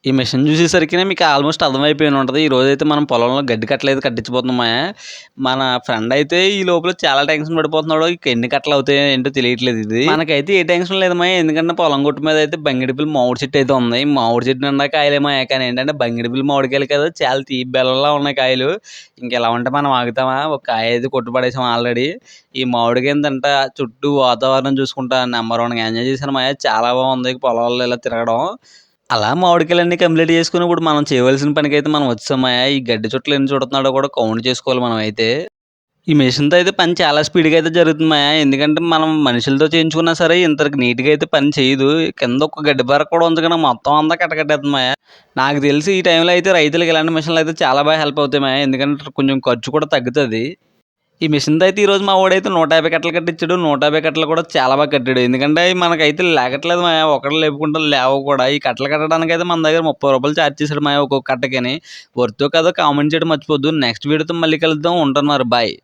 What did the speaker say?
ఈ మిషన్ చూసేసరికినే మీకు ఆల్మోస్ట్ అర్థమైపోయి ఉంటది. ఈరోజైతే మనం పొలంలో గడ్డి కట్టలు కట్టించబోతున్నాం మాయా. మన ఫ్రెండ్ అయితే ఈ లోపల చాలా టెన్షన్ పడిపోతున్నాడు. ఎన్ని కట్టలు అవుతాయో ఏంటో తెలియట్లేదు ఇది. మనకైతే ఏ టెన్షన్ లేదు మాయా. ఎందుకంటే పొలం గుట్టు మీద అయితే బంగిడిపిల్లి మామిడి చెట్టు అయితే ఉంది. మామిడి చెట్టు నిండా కాయలే మాయా. కానీ ఏంటంటే బంగిడిపిల్లి మామిడికాయలు కదా చాలా తీపి బెల్లంలా ఉన్నాయి కాయలు. ఇంకెలా ఉంటే మనం ఆగుతామా? ఒక కాయ అయితే కొట్టుపడేసాం ఆల్రెడీ. ఈ మామిడికాయ ఏంటంటే చుట్టూ వాతావరణం చూసుకుంటా నెంబర్ 1గా ఎంజాయ్ చేశాను మాయా. చాలా బాగుంది పొలాల్లో ఇలా తిరగడం. అలా మామిడికాయలన్నీ కంప్లీట్ చేసుకుని ఇప్పుడు మనం చేయవలసిన పనికైతే మనం వచ్చామయ్యా. ఈ గడ్డి చుట్టలు ఎన్ని చూడుతున్నాడో కూడా కౌంట్ చేసుకోవాలి మనం అయితే. ఈ మిషన్‌తో అయితే పని చాలా స్పీడ్‌గా అయితే జరుగుతుంది మాయా. ఎందుకంటే మనం మనుషులతో చేయించుకున్నా సరే ఇంత నీట్‌గా అయితే పని చేయదు. కింద ఒక గడ్డి పరక కూడా ఉంచకుండా మొత్తం అంతా కట్టకట్టేస్తుంది మాయా. నాకు తెలిసి ఈ టైంలో అయితే రైతులకి ఇలాంటి మిషన్లు అయితే చాలా బాగా హెల్ప్ అవుతాయి మాయా. ఎందుకంటే కొంచెం ఖర్చు కూడా తగ్గుతది. ఈ మిషన్‌తో అయితే ఈరోజు మా వోడైతే 150 కట్టలు కట్టించాడు. 150 కట్టలు కూడా చాలా బాగా కట్టాడు. ఎందుకంటే అయి మనకైతే లేగట్లేదు మాయా. ఒకడు లేపుకుంటే లేవవు కూడా. ఈ కట్టలు కట్టడానికైతే మన దగ్గర రూ. 30 చార్జ్ చేశాడు మాయా ఒక్కొక్క కట్టకని. వర్తో కాదో కామెంట్ చేయడం మర్చిపోద్దు. నెక్స్ట్ వీడియోతో మళ్ళీ కలుద్దాం. ఉంటాను మరి. బాయ్.